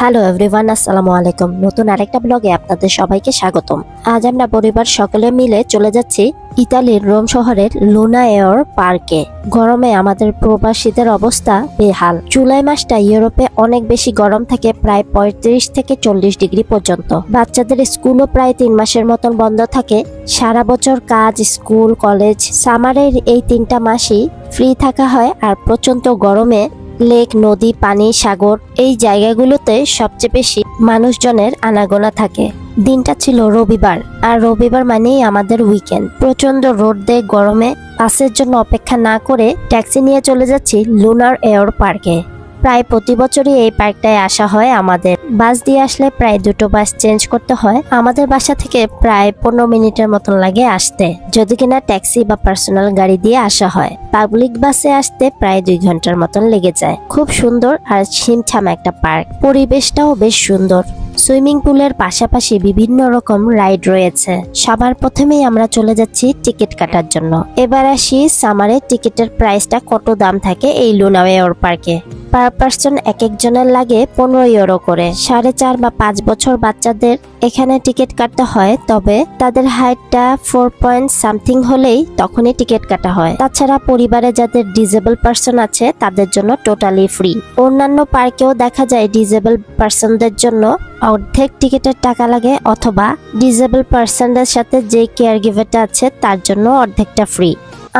Hello everyone, আসসালামু আলাইকুম। নতুন আরেকটা ব্লগে আপনাদের সবাইকে স্বাগতম। আজ আমরা পরিবার সকলে মিলে চলে যাচ্ছি ইতালির রোম শহরের লুনা এওর পার্কে। গরমে আমাদের প্রবাসীদের অবস্থা বেহাল। জুলাই মাসটা ইউরোপে অনেক বেশি গরম থাকে, প্রায় 35 থেকে 40 ডিগ্রি পর্যন্ত। বাচ্চাদের স্কুলও প্রায় 3 মাসের মতন বন্ধ থাকে। সারা বছর কাজ, স্কুল, কলেজ, সামারের এই 3টা মাসই ফ্রি থাকা হয়। আর প্রচন্ড গরমে লেক, নদী, পানি, সাগর এই জায়গাগুলোতে সবচেয়ে বেশি মানুষজনের আনাগোনা থাকে। দিনটা ছিল রবিবার, আর রবিবার মানেই আমাদের উইকেন্ড। প্রচন্ড রোদে গরমে বাসের জন্য অপেক্ষা না করে ট্যাক্সি নিয়ে চলে যাচ্ছি লুনার এওর পার্কে। প্রায় প্রতি বছরই এই পার্কটায় আসা হয় আমাদের। বাস দিয়ে আসলে প্রায় 2টো বাস চেঞ্জ করতে হয়। আমাদের বাসা থেকে প্রায় 15 মিনিটের মতন লাগে আসতে, যদি কিনা ট্যাক্সি বা পার্সোনাল গাড়ি দিয়ে আসা হয়। পাবলিক বাসে আসতে প্রায় 2 ঘন্টার মতন লেগে যায়। খুব সুন্দর আর ছিমছাম একটা পার্ক। পরিবেশটাও বেশ সুন্দর। সুইমিং পুলের পাশাপাশি বিভিন্ন রকম রাইড রয়েছে। সবার প্রথমেই আমরা চলে যাচ্ছি টিকিট কাটার জন্য। এবার আসি সামারে টিকিটের প্রাইসটা কত দাম থাকে এই লুনা এওর পার্কে। পার পার্সন এক একজনের লাগে 15 ইউরো করে। 4.5 বা 5 বছর বাচ্চাদের এখানে টিকিট কাটতে হয়, তবে তাদের হাইটটা 4 পয়েন্ট সামথিং হলেই তখনই টিকিট কাটা হয়। তাছাড়া পরিবারে যাদের ডিজেবল পার্সন আছে তাদের জন্য টোটালি ফ্রি। অন্যান্য পার্কেও দেখা যায় ডিজেবল পার্সনদের জন্য অর্ধেক টিকিটের টাকা লাগে, অথবা ডিজেবল পার্সনদের সাথে যে কেয়ার গিভারটা আছে তার জন্য অর্ধেকটা ফ্রি।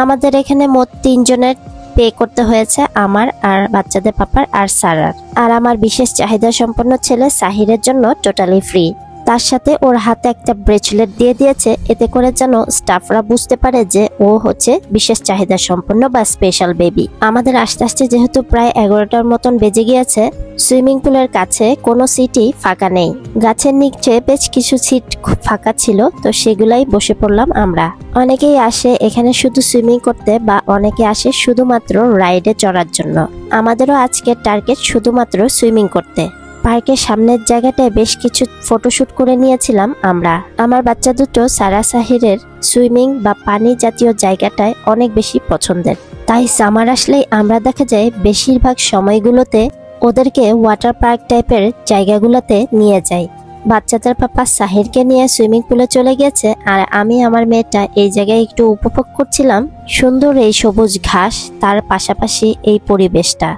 আমাদের এখানে মোট 3 জনের পে করতে হয়েছে, আমার আর বাচ্চাদের পাপার আর সারার। আর আমার বিশেষ চাহিদা সম্পন্ন ছেলে সাহিরের জন্য টোটালি ফ্রি। তার সাথে ওর হাতে একটা ব্রেসলেট দিয়ে দিয়েছে, এতে করে যেন স্টাফরা বুঝতে পারে যে ও হচ্ছে বিশেষ চাহিদা সম্পন্ন বা স্পেশাল বেবি। আমাদের আস্তে আস্তে যেহেতু প্রায় 11টার মতন বেজে গিয়েছে, সুইমিং পুলের কাছে কোনো সিটই ফাঁকা নেই। গাছের নিচে বেশ কিছু সিট ফাঁকা ছিল, তো সেগুলাই বসে পড়লাম আমরা। অনেকেই আসে এখানে শুধু সুইমিং করতে, বা অনেকে আসে শুধুমাত্র রাইডে চড়ার জন্য। আমাদেরও আজকের টার্গেট শুধুমাত্র সুইমিং করতে। পার্কের সামনের জায়গাটায় বেশ কিছু ফটোশুট করে নিয়েছিলাম আমরা। আমার বাচ্চা দুটো সারা সাহিরের সুইমিং বা পানি জাতীয় জায়গাটায় অনেক বেশি পছন্দের, তাই সামার আসলেই আমরা দেখা যায় বেশিরভাগ সময়গুলোতে ওদেরকে ওয়াটার পার্ক টাইপের জায়গাগুলোতে নিয়ে যাই। বাচ্চাদের পাপা সাহিরকে নিয়ে সুইমিং পুলে চলে গেছে, আর আমি আমার মেয়েটা এই জায়গায় একটু উপভোগ করছিলাম সুন্দর এই সবুজ ঘাস, তার পাশাপাশি এই পরিবেশটা।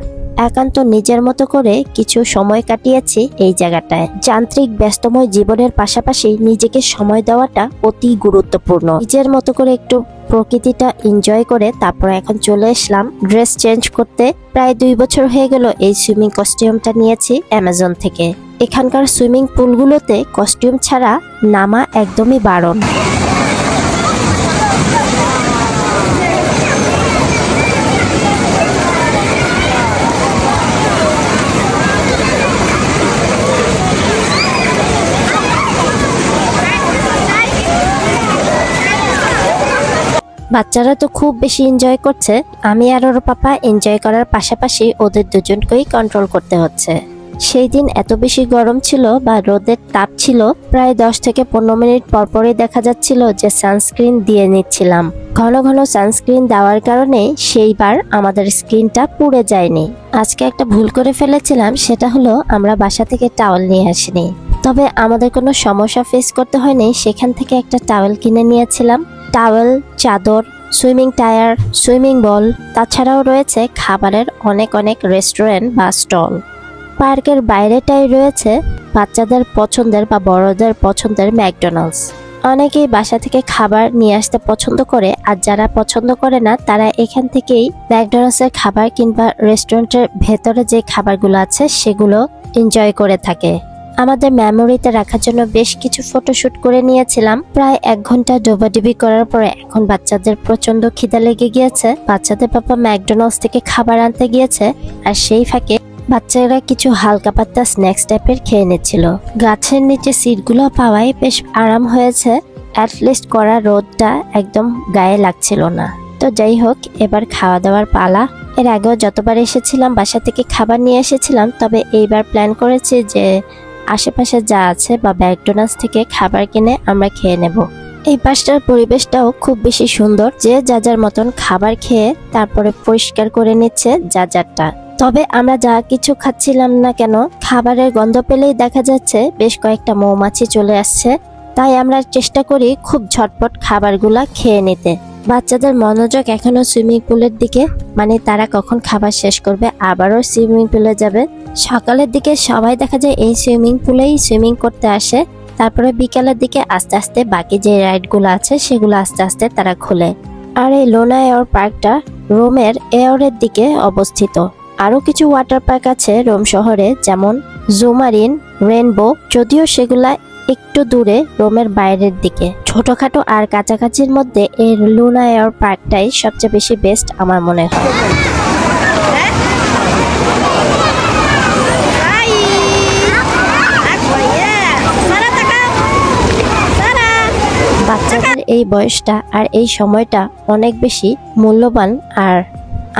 একান্ত নিজের মতো করে কিছু সময় কাটিয়েছি এই জায়গাটায়। যান্ত্রিক ব্যস্তময় জীবনের পাশাপাশি নিজেকে সময় দেওয়াটা অতি গুরুত্বপূর্ণ। নিজের মতো করে একটু প্রকৃতিটা এনজয় করে তারপর এখন চলে আসলাম ড্রেস চেঞ্জ করতে। প্রায় 2 বছর হয়ে গেল এই সুইমিং কস্টিউমটা নিয়েছি অ্যামাজন থেকে। এখানকার সুইমিং পুলগুলোতে কস্টিউম ছাড়া নামা একদমই বারণ। বাচ্চারা তো খুব বেশি এনজয় করছে। আমি আর ওর পাপা এনজয় করার পাশাপাশি ওদের দুজনকেই কন্ট্রোল করতে হচ্ছে। সেই দিন এত বেশি গরম ছিল বা রোদের তাপ ছিল, প্রায় 10 থেকে 15 মিনিট পরপরই দেখা যাচ্ছিল যে সানস্ক্রিন দিয়ে নিচ্ছিলাম। ঘন ঘন সানস্ক্রিন দেওয়ার কারণে সেইবার আমাদের স্কিনটা পুড়ে যায়নি। আজকে একটা ভুল করে ফেলেছিলাম, সেটা হলো আমরা বাসা থেকে টাওয়াল নিয়ে আসিনি। তবে আমাদের কোনো সমস্যা ফেস করতে হয়নি, সেখান থেকে একটা টাওয়াল কিনে নিয়েছিলাম। টাওয়েল, চাদর, সুইমিং টায়ার, সুইমিং বল, তাছাড়াও রয়েছে খাবারের অনেক অনেক রেস্টুরেন্ট বা স্টল। পার্কের বাইরেটাই রয়েছে বাচ্চাদের পছন্দের বা বড়দের পছন্দের ম্যাকডোনাল্ডস। অনেকেই বাসা থেকে খাবার নিয়ে আসতে পছন্দ করে, আর যারা পছন্দ করে না তারা এখান থেকেই ম্যাকডোনাল্ডসের খাবার কিংবা রেস্টুরেন্টের ভেতরে যে খাবারগুলো আছে সেগুলো এনজয় করে থাকে। আমাদের মেমোরিতে রাখার জন্য বেশ কিছু ফটোশুট করে নিয়েছিলাম। প্রায় 1 ঘন্টা ডোবাডুবি করার পরে এখন বাচ্চাদের প্রচন্ড খিদা লেগে গিয়েছে। বাচ্চাদের পাপা ম্যাকডোনাল্ডস থেকে খাবার আনতে গিয়েছে, আর সেই ফাঁকে বাচ্চারা কিছু হালকা পাতলা স্ন্যাক্স টাইপের খেয়ে নিচ্ছিল। গাছের নিচে সিটগুলো পাওয়ায় বেশ আরাম হয়েছে। অ্যাটলিস্ট করা রোদটা একদম গায়ে লাগছিল না। তো যাই হোক, এবার খাওয়া দাওয়ার পালা। এর আগেও যতবার এসেছিলাম বাসা থেকে খাবার নিয়ে এসেছিলাম, তবে এইবার প্ল্যান করেছি যে আশেপাশে যা আছে বা ম্যাকডোনাল্ডস থেকে খাবার কিনে আমরা খেয়ে নেব। এই পাশটার পরিবেশটাও খুব বেশি সুন্দর, যে যার মতন খাবার খেয়ে তারপরে পরিষ্কার করে নিচ্ছে যা যারটা। তবে আমরা যা কিছু খাচ্ছিলাম না কেন, খাবারের গন্ধ পেলেই দেখা যাচ্ছে বেশ কয়েকটা মৌমাছি চলে আসছে। তাই আমরা চেষ্টা করি খুব ঝটপট খাবারগুলা খেয়ে নিতে। বাচ্চাদের মনোযোগ এখনো সুইমিং পুলের দিকে, মানে তারা কখন খাবার শেষ করবে আবারও সুইমিং পুলে যাবে। সকালের দিকে সবাই দেখা যায় এই সুইমিং পুলেই সুইমিং করতে আসে, তারপরে বিকালের দিকে আস্তে আস্তে বাকি যে রাইডগুলো আছে সেগুলো আস্তে আস্তে তারা খোলে। আর এই লোনা এয়ার পার্কটা রোমের এয়ারের দিকে অবস্থিত। আরো কিছু ওয়াটার পার্ক আছে রোম শহরে, যেমন জুমারিন, রেনবো, যদিও সেগুলা একটু দূরে রোমের বাইরের দিকে। ছোটখাটো আর কাছাকাছির মধ্যে এই লুনা এয়ার পার্কটাই সবচেয়ে বেশি বেস্ট আমার মনে হয়। বাচ্চাদের এই বয়সটা আর এই সময়টা অনেক বেশি মূল্যবান আর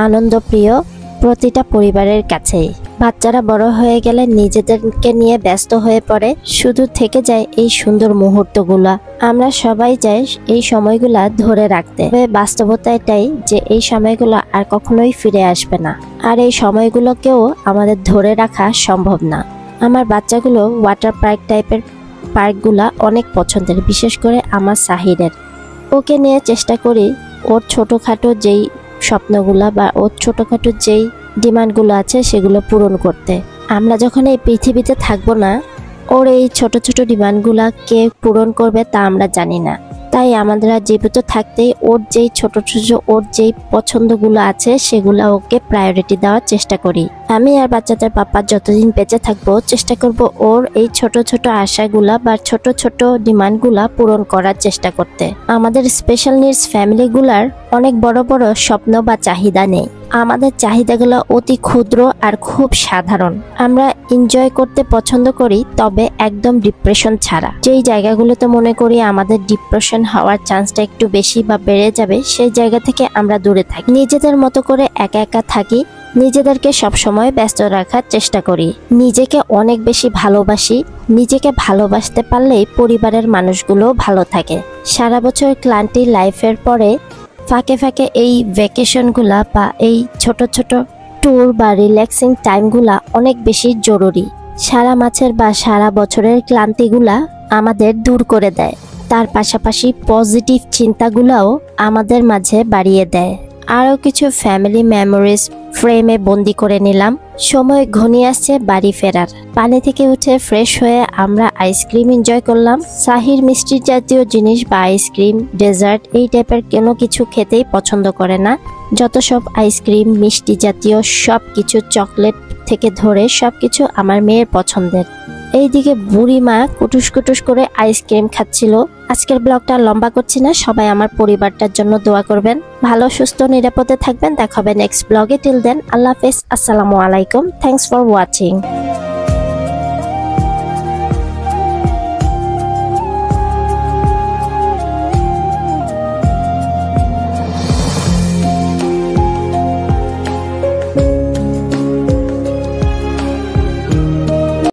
আনন্দপ্রিয় প্রতিটা পরিবারের কাছেই। বাচ্চারা বড় হয়ে গেলে নিজেদেরকে নিয়ে ব্যস্ত হয়ে পড়ে, শুধু থেকে যায় এই সুন্দর মুহূর্তগুলা। আমরা সবাই চাই এই সময়গুলা ধরে রাখতে, বাস্তবতা এটাই যে এই সময়গুলো আর কখনোই ফিরে আসবে না, আর এই সময়গুলোকেও আমাদের ধরে রাখা সম্ভব না। আমার বাচ্চাগুলো ওয়াটার পার্ক টাইপের পার্কগুলা অনেক পছন্দের, বিশেষ করে আমার সাহিরের। ওকে নিয়ে চেষ্টা করি ওর ছোটোখাটো যেই স্বপ্নগুলা বা ওর ছোটোখাটো যেই ডিমান্ডগুলো আছে সেগুলো পূরণ করতে। আমরা যখন এই পৃথিবীতে থাকবো না, ওর এই ছোট ছোট ডিমান্ডগুলা কে পূরণ করবে তা আমরা জানি না। তাই আমাদের জীবিত থাকতেই ওর যেই ছোট ছোট ওর যেই পছন্দগুলো আছে সেগুলো ওকে প্রায়োরিটি দেওয়ার চেষ্টা করি। আমি আর বাচ্চাদের পাপা যতদিন বেঁচে থাকবো চেষ্টা করব ওর এই ছোট ছোট আশাগুলা বা ছোট ছোট ডিমান্ডগুলা পূরণ করার চেষ্টা করতে। আমাদের স্পেশাল নিডস ফ্যামিলিগুলার অনেক বড় বড় স্বপ্ন বা চাহিদা নেই। আমাদের চাহিদাগুলো অতি ক্ষুদ্র আর খুব সাধারণ। আমরা এনজয় করতে পছন্দ করি, তবে একদম ডিপ্রেশন ছাড়া। যেই জায়গাগুলোতে মনে করি আমাদের ডিপ্রেশন হওয়ার চান্সটা একটু বেশি বা বেড়ে যাবে, সেই জায়গা থেকে আমরা দূরে থাকি। নিজেদের মতো করে একা একা থাকি, নিজেদেরকে সবসময় ব্যস্ত রাখার চেষ্টা করি। নিজেকে অনেক বেশি ভালোবাসি। নিজেকে ভালোবাসতে পারলেই পরিবারের মানুষগুলো ভালো থাকে। সারা বছর ক্লান্তি লাইফের পরে ফাঁকে ফাঁকে এই ভ্যাকেশনগুলা বা এই ছোট ছোট ট্যুর বা রিল্যাক্সিং টাইমগুলা অনেক বেশি জরুরি। সারা মাসের বা সারা বছরের ক্লান্তিগুলা আমাদের দূর করে দেয়, তার পাশাপাশি পজিটিভ চিন্তাগুলাও আমাদের মাঝে বাড়িয়ে দেয়। আরও কিছু ফ্যামিলি মেমোরিজ ফ্রেমে বন্দি করে নিলাম। সময় ঘনিয়ে আসছে বাড়ি ফেরার। পানি থেকে উঠে ফ্রেশ হয়ে আমরা আইসক্রিম এনজয় করলাম। সাহির মিষ্টি জাতীয় জিনিস বা আইসক্রিম, ডেজার্ট এই টাইপের কোনো কিছু খেতেই পছন্দ করে না। যত সব আইসক্রিম, মিষ্টি জাতীয় সব কিছু, চকলেট থেকে ধরে সব কিছু আমার মেয়ের পছন্দের। এইদিকে বুড়ি মা কুটুস কুটুস করে আইসক্রিম খাচ্ছিল। আজকের ব্লগটা লম্বা করছি না, সবাই আমার পরিবারটার জন্য দোয়া করবেন। ভালো সুস্থ নিরাপদে থাকবেন। দেখা হবে নেক্সট ব্লগে। টিল দেন আল্লাহ হাফেজ, আসসালামু আলাইকুম, থ্যাংকস ফর ওয়াচিং।